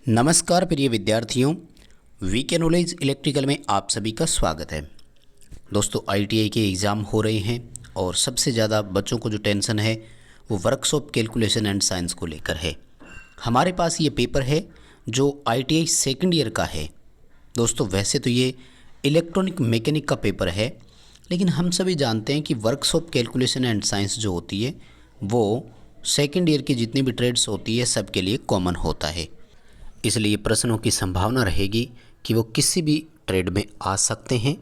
नमस्कार प्रिय विद्यार्थियों, वीके नॉलेज इलेक्ट्रिकल में आप सभी का स्वागत है। दोस्तों, आईटीआई के एग्ज़ाम हो रहे हैं और सबसे ज़्यादा बच्चों को जो टेंशन है वो वर्कशॉप कैलकुलेशन एंड साइंस को लेकर है। हमारे पास ये पेपर है जो आईटीआई सेकंड ईयर का है। दोस्तों, वैसे तो ये इलेक्ट्रॉनिक मैकेनिक का पेपर है, लेकिन हम सभी जानते हैं कि वर्कशॉप कैलकुलेशन एंड साइंस जो होती है वो सेकेंड ईयर की जितनी भी ट्रेड्स होती है सबके लिए कॉमन होता है। इसलिए प्रश्नों की संभावना रहेगी कि वो किसी भी ट्रेड में आ सकते हैं।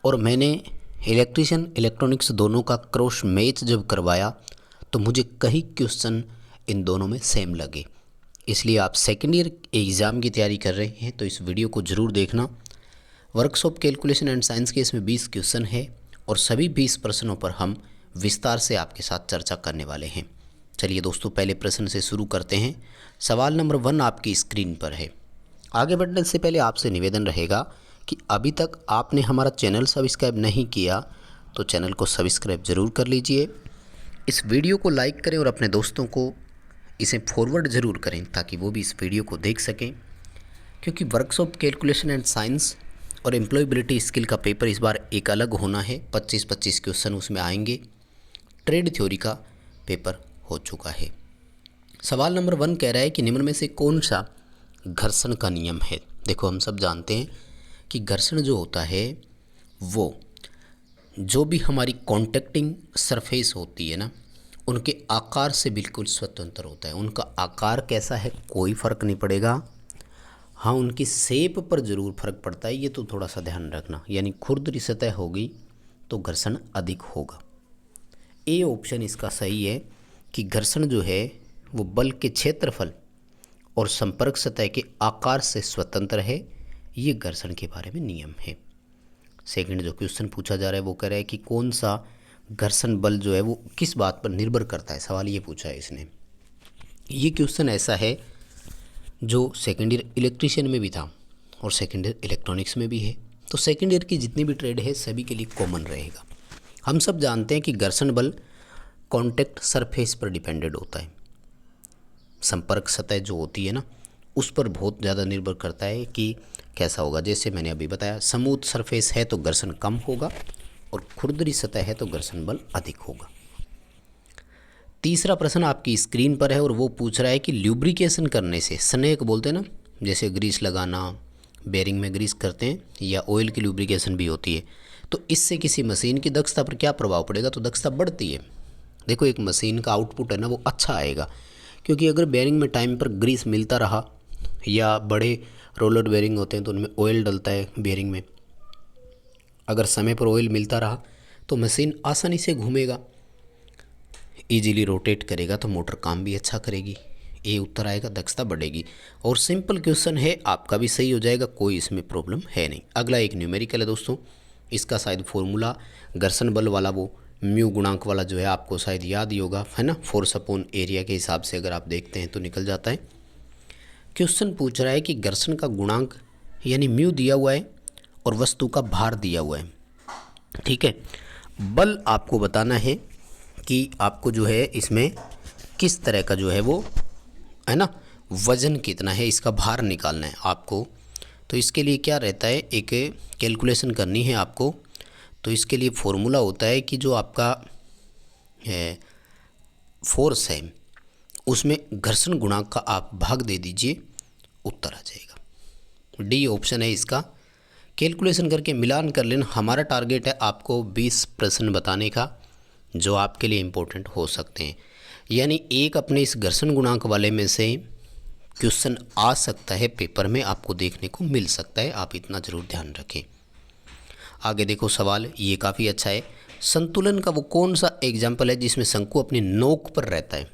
और मैंने इलेक्ट्रिशियन इलेक्ट्रॉनिक्स दोनों का क्रॉस मैच जब करवाया तो मुझे कई क्वेश्चन इन दोनों में सेम लगे। इसलिए आप सेकेंड ईयर एग्ज़ाम की तैयारी कर रहे हैं तो इस वीडियो को ज़रूर देखना। वर्कशॉप कैलकुलेशन एंड साइंस के इसमें 20 क्वेश्चन है और सभी 20 प्रश्नों पर हम विस्तार से आपके साथ चर्चा करने वाले हैं। चलिए दोस्तों, पहले प्रश्न से शुरू करते हैं। सवाल नंबर 1 आपकी स्क्रीन पर है। आगे बढ़ने से पहले आपसे निवेदन रहेगा कि अभी तक आपने हमारा चैनल सब्सक्राइब नहीं किया तो चैनल को सब्सक्राइब ज़रूर कर लीजिए। इस वीडियो को लाइक करें और अपने दोस्तों को इसे फॉरवर्ड ज़रूर करें ताकि वो भी इस वीडियो को देख सकें, क्योंकि वर्कशॉप कैलकुलेशन एंड साइंस और एम्प्लॉयबिलिटी स्किल का पेपर इस बार एक अलग होना है। 25-25 क्वेश्चन उसमें आएंगे। ट्रेड थ्योरी का पेपर हो चुका है। सवाल नंबर 1 कह रहा है कि निम्न में से कौन सा घर्षण का नियम है। देखो, हम सब जानते हैं कि घर्षण जो होता है वो जो भी हमारी कॉन्टैक्टिंग सरफेस होती है ना, उनके आकार से बिल्कुल स्वतंत्र होता है। उनका आकार कैसा है कोई फ़र्क नहीं पड़ेगा, हाँ उनकी शेप पर ज़रूर फर्क पड़ता है। ये तो थोड़ा सा ध्यान रखना, यानी खुरदरी सतह होगी तो घर्षण अधिक होगा। ए ऑप्शन इसका सही है कि घर्षण जो है वो बल के क्षेत्रफल और संपर्क सतह के आकार से स्वतंत्र है। ये घर्षण के बारे में नियम है। सेकंड जो क्वेश्चन पूछा जा रहा है वो कह रहा है कि कौन सा घर्षण बल जो है वो किस बात पर निर्भर करता है। सवाल ये पूछा है इसने। ये क्वेश्चन ऐसा है जो सेकेंड ईयर इलेक्ट्रीशियन में भी था और सेकेंड ईयर इलेक्ट्रॉनिक्स में भी है। तो सेकेंड ईयर की जितनी भी ट्रेड है सभी के लिए कॉमन रहेगा। हम सब जानते हैं कि घर्षण बल कॉन्टैक्ट सरफेस पर डिपेंडेड होता है। संपर्क सतह जो होती है ना, उस पर बहुत ज़्यादा निर्भर करता है कि कैसा होगा। जैसे मैंने अभी बताया, स्मूथ सरफेस है तो घर्षण कम होगा और खुरदरी सतह है तो घर्षण बल अधिक होगा। तीसरा प्रश्न आपकी स्क्रीन पर है और वो पूछ रहा है कि ल्यूब्रिकेशन करने से, स्नेक बोलते हैं ना, जैसे ग्रीस लगाना, बेरिंग में ग्रीस करते हैं, या ऑयल की ल्यूब्रिकेशन भी होती है, तो इससे किसी मशीन की दक्षता पर क्या प्रभाव पड़ेगा। तो दक्षता बढ़ती है। देखो, एक मशीन का आउटपुट है ना वो अच्छा आएगा, क्योंकि अगर बेरिंग में टाइम पर ग्रीस मिलता रहा, या बड़े रोलर बेरिंग होते हैं तो उनमें ऑयल डलता है बेरिंग में, अगर समय पर ऑयल मिलता रहा तो मशीन आसानी से घूमेगा, इजीली रोटेट करेगा, तो मोटर काम भी अच्छा करेगी। ये उत्तर आएगा, दक्षता बढ़ेगी। और सिंपल क्वेश्चन है, आपका भी सही हो जाएगा, कोई इसमें प्रॉब्लम है नहीं। अगला एक न्यूमेरिकल है दोस्तों। इसका शायद फॉर्मूला घर्षण बल वाला वो म्यू गुणांक वाला जो है आपको शायद याद ही होगा, है ना। फोर्स अपॉन एरिया के हिसाब से अगर आप देखते हैं तो निकल जाता है। क्वेश्चन पूछ रहा है कि घर्षण का गुणांक यानी म्यू दिया हुआ है और वस्तु का भार दिया हुआ है, ठीक है। बल आपको बताना है कि आपको जो है इसमें किस तरह का जो है वो, है ना, वजन कितना है, इसका भार निकालना है आपको। तो इसके लिए क्या रहता है, एक कैलकुलेशन करनी है आपको। तो इसके लिए फॉर्मूला होता है कि जो आपका फोर्स है उसमें घर्षण गुणांक का आप भाग दे दीजिए, उत्तर आ जाएगा। डी ऑप्शन है इसका। कैलकुलेशन करके मिलान कर लेना। हमारा टारगेट है आपको 20 प्रश्न बताने का जो आपके लिए इम्पोर्टेंट हो सकते हैं, यानी एक अपने इस घर्षण गुणांक वाले में से क्वेश्चन आ सकता है, पेपर में आपको देखने को मिल सकता है। आप इतना ज़रूर ध्यान रखें। आगे देखो सवाल, ये काफ़ी अच्छा है। संतुलन का वो कौन सा एग्जाम्पल है जिसमें शंकु अपनी नोक पर रहता है।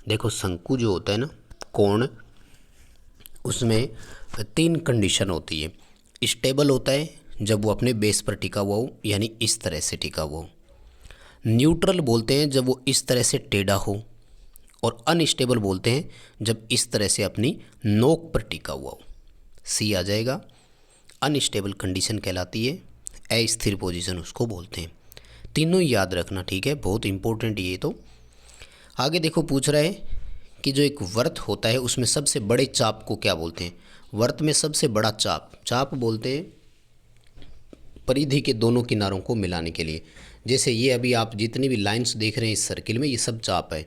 देखो, शंकु जो होता है ना, कोण, उसमें 3 कंडीशन होती है। स्टेबल होता है जब वो अपने बेस पर टिका हुआ हो, यानी इस तरह से टिका हुआ हो। न्यूट्रल बोलते हैं जब वो इस तरह से टेढ़ा हो। और अनस्टेबल बोलते हैं जब इस तरह से अपनी नोक पर टिका हुआ हो। सी आ जाएगा। अनस्टेबल कंडीशन कहलाती है, अस्थिर पोजीशन उसको बोलते हैं। तीनों याद रखना, ठीक है, बहुत इंपॉर्टेंट ये। तो आगे देखो, पूछ रहा है कि जो एक वर्त होता है उसमें सबसे बड़े चाप को क्या बोलते हैं? वर्त में सबसे बड़ा चाप बोलते हैं परिधि के दोनों किनारों को मिलाने के लिए। जैसे ये अभी आप जितनी भी लाइंस देख रहे हैं इस सर्किल में, ये सब चाप है,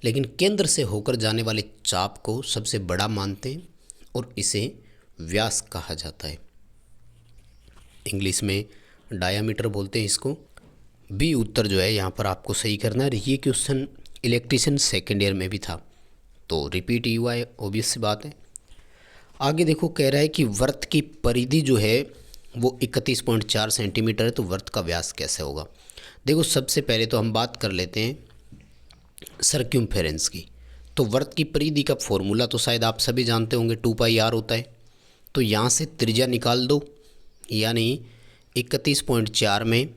लेकिन केंद्र से होकर जाने वाले चाप को सबसे बड़ा मानते हैं और इसे व्यास कहा जाता है। इंग्लिश में डायामीटर बोलते हैं इसको। बी उत्तर जो है यहाँ पर आपको सही करना है। ये क्वेश्चन इलेक्ट्रीशियन सेकेंड ईयर में भी था, तो रिपीट ही हुआ है, ऑब्वियस सी बात है। आगे देखो, कह रहा है कि वर्त की परिधि जो है वो 31.4 सेंटीमीटर है, तो वर्त का व्यास कैसे होगा? देखो, सबसे पहले तो हम बात कर लेते हैं सर्क्यूम्फेरेंस की। तो वर्त की परिधि का फॉर्मूला तो शायद आप सभी जानते होंगे, 2πr होता है। तो यहाँ से त्रिज्या निकाल दो, यानी 31.4 में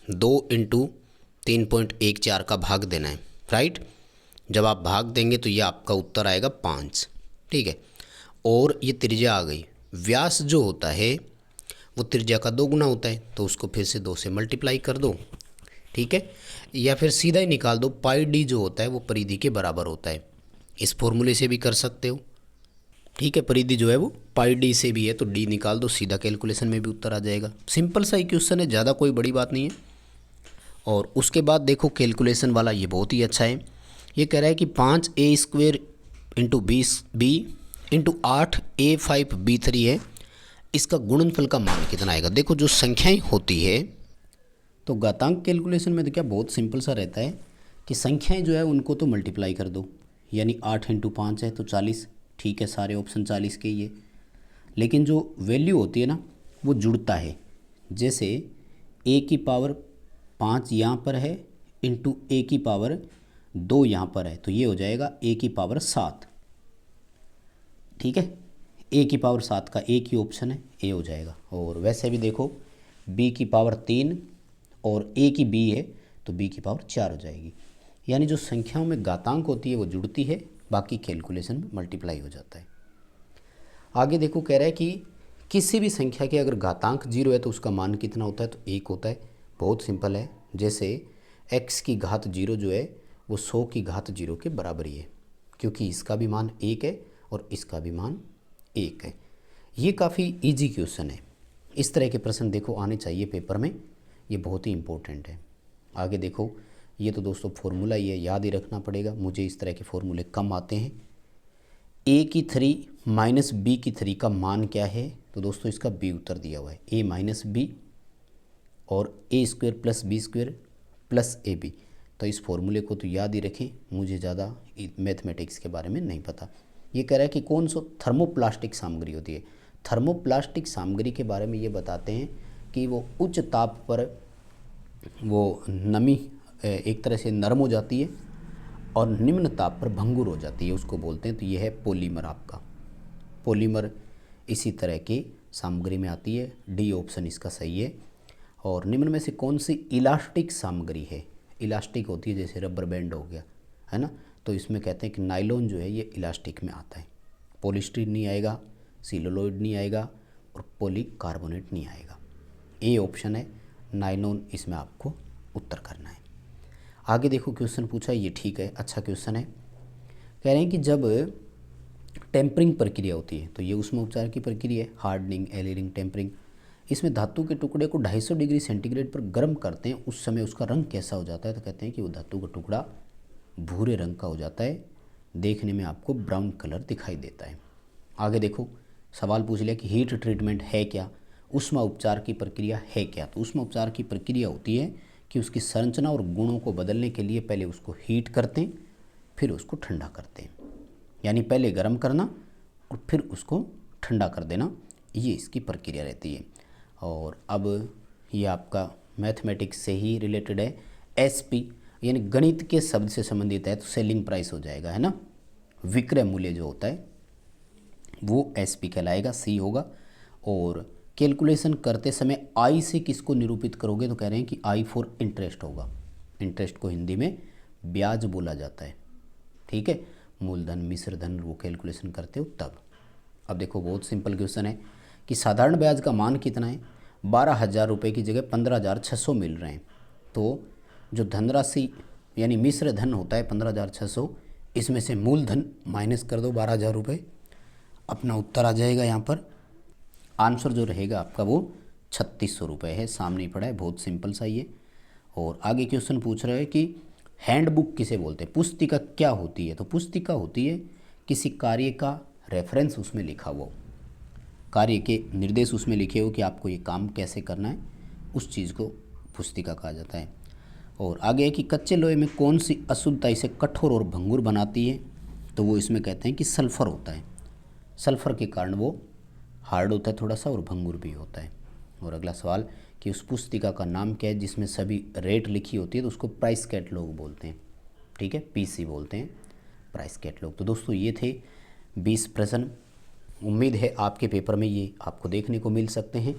2 × 3.14 का भाग देना है, राइट। जब आप भाग देंगे तो ये आपका उत्तर आएगा 5, ठीक है। और ये त्रिज्या आ गई। व्यास जो होता है वो त्रिज्या का 2 गुना होता है, तो उसको फिर से 2 से मल्टीप्लाई कर दो, ठीक है। या फिर सीधा ही निकाल दो, πd जो होता है वो परिधि के बराबर होता है। इस फॉर्मूले से भी कर सकते हो, ठीक है। परिधि जो है वो πd से भी है, तो d निकाल दो, सीधा कैलकुलेशन में भी उत्तर आ जाएगा। सिंपल सा ही क्वेश्चन है, ज़्यादा कोई बड़ी बात नहीं है। और उसके बाद देखो कैलकुलेशन वाला, ये बहुत ही अच्छा है। ये कह रहा है कि 5a² × 20b × 8a5b3 है, इसका गुणनफल का मान कितना आएगा? देखो, जो संख्याएं होती है तो घातांक कैलकुलेशन में तो क्या बहुत सिंपल सा रहता है कि संख्याएं जो है उनको तो मल्टीप्लाई कर दो, यानी 8 × 5 है तो 40, ठीक है। सारे ऑप्शन 40 के ही है। लेकिन जो वैल्यू होती है ना वो जुड़ता है। जैसे a⁵ यहाँ पर है इंटू a⁵2 यहाँ पर है, तो ये हो जाएगा a⁵7, ठीक है। a⁵7 का एक ही ऑप्शन है, ए हो जाएगा। और वैसे भी देखो b⁵3 और a⁵b है तो b⁵4 हो जाएगी। यानी जो संख्याओं में घातांक होती है वो जुड़ती है, बाकी कैलकुलेशन में मल्टीप्लाई हो जाता है। आगे देखो, कह रहा है कि किसी भी संख्या के अगर घातांक 0 है तो उसका मान कितना होता है? तो 1 होता है। बहुत सिंपल है। जैसे x�0 जो है वो 100�0 के बराबर ही है, क्योंकि इसका भी मान 1 है और इसका भी मान 1 है। ये काफ़ी इजी क्वेश्चन है। इस तरह के प्रश्न देखो आने चाहिए पेपर में, ये बहुत ही इम्पोर्टेंट है। आगे देखो, ये तो दोस्तों फॉर्मूला ही है, याद ही रखना पड़ेगा। मुझे इस तरह के फॉर्मूले कम आते हैं। a⁵ - b⁵ का मान क्या है? तो दोस्तों इसका b उत्तर दिया हुआ है, a - b और a² + b² + ab। तो इस फॉर्मूले को तो याद ही रखें, मुझे ज़्यादा मैथमेटिक्स के बारे में नहीं पता। ये कह रहा है कि कौन सा थर्मोप्लास्टिक सामग्री होती है। थर्मोप्लास्टिक सामग्री के बारे में ये बताते हैं कि वो उच्च ताप पर वो नमी एक तरह से नरम हो जाती है और निम्न ताप पर भंगुर हो जाती है, उसको बोलते हैं। तो ये है पॉलीमर। आपका पॉलीमर इसी तरह की सामग्री में आती है, डी ऑप्शन इसका सही है। और निम्न में से कौन सी इलास्टिक सामग्री है? इलास्टिक होती है जैसे रबर बैंड हो गया, है ना। तो इसमें कहते हैं कि नायलॉन जो है ये इलास्टिक में आता है। पॉलीस्टीरीन नहीं आएगा, सेलुलोइड नहीं आएगा और पॉलीकार्बोनेट नहीं आएगा। ए ऑप्शन है नायलॉन, इसमें आपको उत्तर करना है। आगे देखो, क्वेश्चन पूछा, ये ठीक है, अच्छा क्वेश्चन है। कह रहे हैं कि जब टेम्परिंग प्रक्रिया होती है, तो ये ऊष्मा उपचार की प्रक्रिया है, हार्डनिंग, एयरिंग, टेम्परिंग। इसमें धातु के टुकड़े को 250 डिग्री सेंटीग्रेड पर गर्म करते हैं, उस समय उसका रंग कैसा हो जाता है? तो कहते हैं कि वो धातु का टुकड़ा भूरे रंग का हो जाता है, देखने में आपको ब्राउन कलर दिखाई देता है। आगे देखो, सवाल पूछ लिया कि हीट ट्रीटमेंट है क्या, ऊष्मा उपचार की प्रक्रिया है क्या। तो ऊष्मा उपचार की प्रक्रिया होती है कि उसकी संरचना और गुणों को बदलने के लिए पहले उसको हीट करते हैं, फिर उसको ठंडा करते हैं। यानी पहले गर्म करना और फिर उसको ठंडा कर देना, ये इसकी प्रक्रिया रहती है। और अब ये आपका मैथमेटिक्स से ही रिलेटेड है। एसपी यानी गणित के शब्द से संबंधित है, तो सेलिंग प्राइस हो जाएगा, है ना। विक्रय मूल्य जो होता है वो एसपी कहलाएगा, सी होगा। और कैलकुलेशन करते समय आई से किसको निरूपित करोगे? तो कह रहे हैं कि आई फॉर इंटरेस्ट होगा। इंटरेस्ट को हिंदी में ब्याज बोला जाता है, ठीक है। मूलधन, मिश्र धन वो कैलकुलेशन करते हो तब। अब देखो, बहुत सिंपल क्वेश्चन है कि साधारण ब्याज का मान कितना है? 12,000 रुपये की जगह 15,600 मिल रहे हैं। तो जो धनराशि यानी मिश्र धन होता है 15,600, इसमें से मूलधन माइनस कर दो 12,000 रुपये, अपना उत्तर आ जाएगा। यहाँ पर आंसर जो रहेगा आपका वो 3600 रुपये है, सामने ही पड़ा है, बहुत सिंपल सा ये। और आगे क्वेश्चन पूछ रहा है कि हैंडबुक किसे बोलते हैं, पुस्तिका क्या होती है। तो पुस्तिका होती है किसी कार्य का रेफरेंस उसमें लिखा हुआ हो, कार्य के निर्देश उसमें लिखे हो कि आपको ये काम कैसे करना है, उस चीज़ को पुस्तिका कहा जाता है। और आगे है कि कच्चे लोहे में कौन सी अशुद्धता इसे कठोर और भंगुर बनाती है। तो वो इसमें कहते हैं कि सल्फ़र होता है, सल्फ़र के कारण वो हार्ड होता है थोड़ा सा और भंगुर भी होता है। और अगला सवाल कि उस पुस्तिका का नाम क्या है जिसमें सभी रेट लिखी होती है। तो उसको प्राइस कैटलॉग बोलते हैं, ठीक है, पीसी बोलते हैं, प्राइस कैटलॉग। तो दोस्तों ये थे 20 प्रश्न। उम्मीद है आपके पेपर में ये आपको देखने को मिल सकते हैं।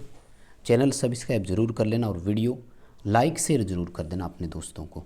चैनल सब्सक्राइब ज़रूर कर लेना और वीडियो लाइक शेयर ज़रूर कर देना अपने दोस्तों को।